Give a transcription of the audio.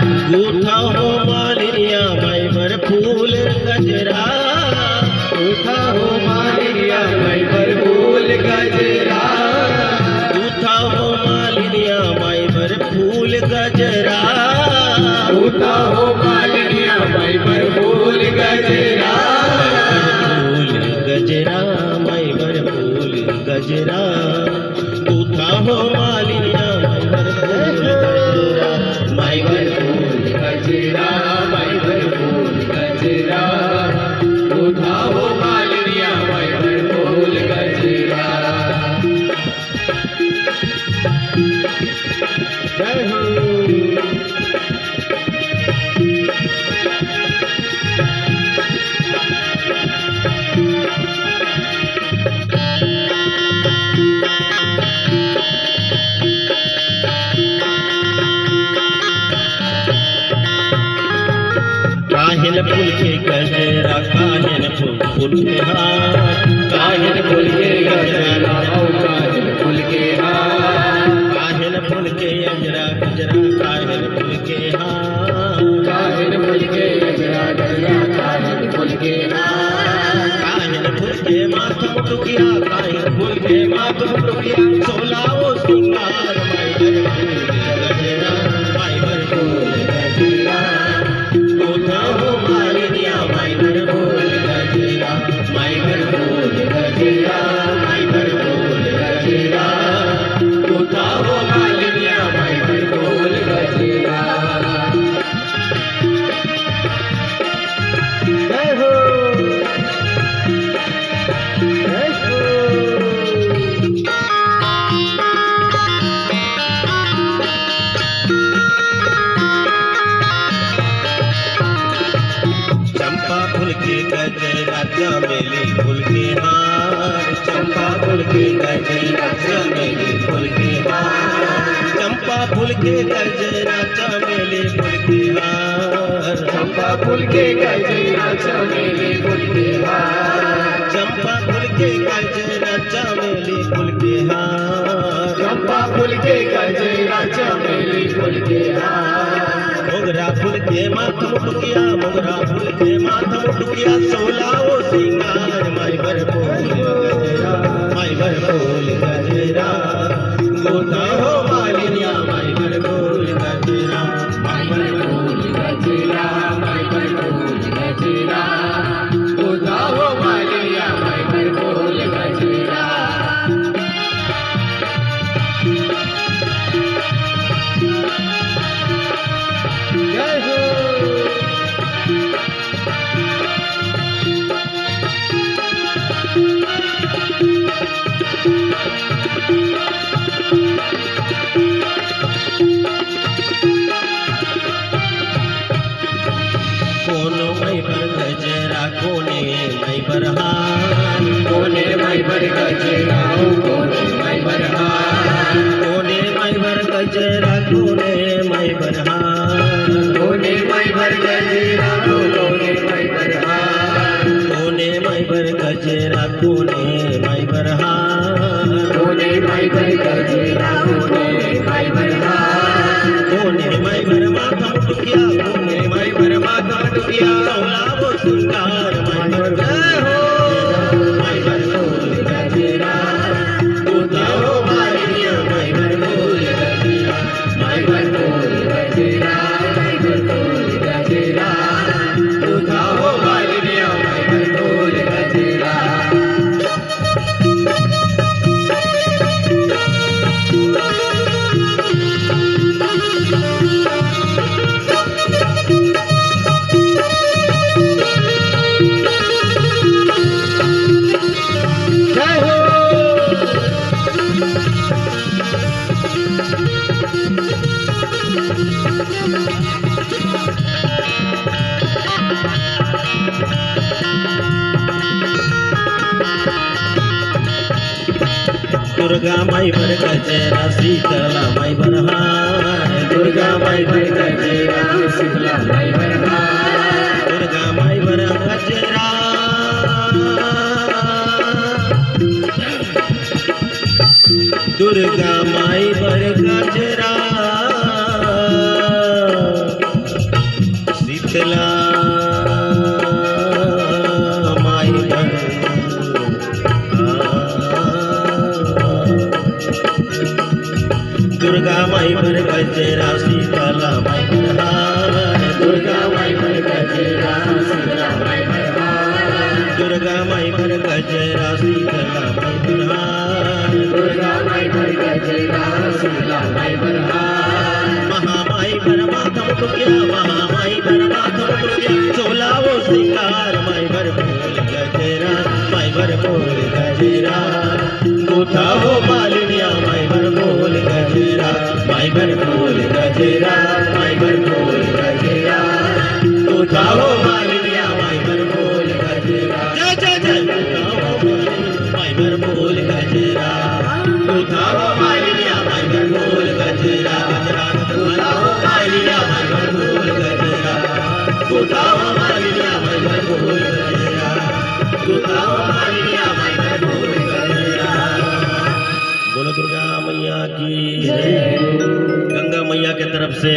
गूथा हो मालिया माई भर फूल गजरा, गूथा हो मालिया माई भर फूल गजरा, गूथा हो मालिया माई भर फूल गजरा, गूथा हो मालिया माई भर फूल गजरा, फूल गजरा माई भर फूल गजरा, गूथा हो मालिया माई भर फूल गजरा, माई भर फूल गजरा, माई भर फूल गजरा, गूथा हो मालिया माई भर फूल गजरा। जय हो। काहिन फूल के गजरा, काहिन फूल के हार, काहिन फूल के गजरा, काहिन फूल के हार, काहिन फूल के गजरा गजरा, काहिन फूल के हार, काहिन फूल के गजरा गजरा, काहिन फूल के हार, काहिन फूल के माथ मुटुकिया, काहिन फूल के माथ मुटुकिया, सोलाओ सिंगार माई भर फूल गजरा, माई भर फूल गजरा, गूथा हो मालिया माई भर फूल गजरा, माई भर फूल गजरा, माई भर फूल गजरा, गूथा हो मालिया माई भर फूल गजरा। जय हो। जय हो। चंपा फूल के गजरा, चमेली फूल के हार, चंपा फूल के गजरा, चमेली फूल के हार, चंपा फूल के गजरा, चमेली फूल के हार, चंपा फूल के गजरा, चमेली फूल के हार, चंपा फूल के गजरा, चमेली फूल के हार, चंपा फूल के गजरा, चमेली फूल के हार, मोगरा फूल के माथ मुटुकिया, मोगरा फूल के माथ मुटुकिया, सोलाओ सिंगार माई भर फूल गजरा, माई भर फूल गजरा, गूथा हो मालिया माई भर फूल गजरा, माई भर फूल गजरा, माई भर फूल गजरा, गूथा हो मालिया माई भर फूल गजरा। जय हो। कोनो माई भर गजरा, कोने माई भर हार, कोने माई भर गजरा, कोने माई भर हार, कोने माई भर गजरा, कोने माई भर हार, कोने माई भर गजरा, कोने माई भर हार, कोने माई भर गजरा, कोने माई भर हार, कोने माई भर गजरा, कोने माई भर हार, कोने माई भर माथा मुटुकिया, कोने माई भर माथा मुटुकिया, सोलाओ सिंगार माई भर माई भर फूल गजरा, गूथा हो मालिया माई भर फूल गजरा, माई भर फूल गजरा, माई भर फूल गजरा, गूथा हो मालिया माई भर फूल गजरा। जय हो। दुर्गा माई भर गजरा, शीतला माई भर हार, दुर्गा माई भर गजरा, शीतला माई भर हार, दुर्गा माई भर गजरा, दुर्गा माई भर गजरा, शीतला माई भर दुर्गा माई भर गजरा शीतला माई भर दुर्गा माई भर गजरा शीतला माई भर दुर्गा माई भर गजरा शीतला माई भर दुर्गा माई भर गजरा शीतला माई भर महामाई भर माथम टुकिया महामाई भर माथम टुकिया सोलावो सिंगार माई भर फूल गजरा माई भर फूल गजरा गोठावो मालिनिया माई भर फूल गजरा माई भर फूल गजरा माई भर फूल गजरा गोठावो मालिनिया माई भर फूल गजरा जय जय जय गोठावो माई भर फूल गजरा गोठावो मालिनिया माई भर फूल गजरा गजरा गोठावो मालिनिया माई भर फूल गजरा गोठावो मालिनिया माई भर फूल गजरा गोठावो मालिनिया माई भर फूल गजरा। बोलो दुर्गा मैया की जय। गंगा मैया के तरफ से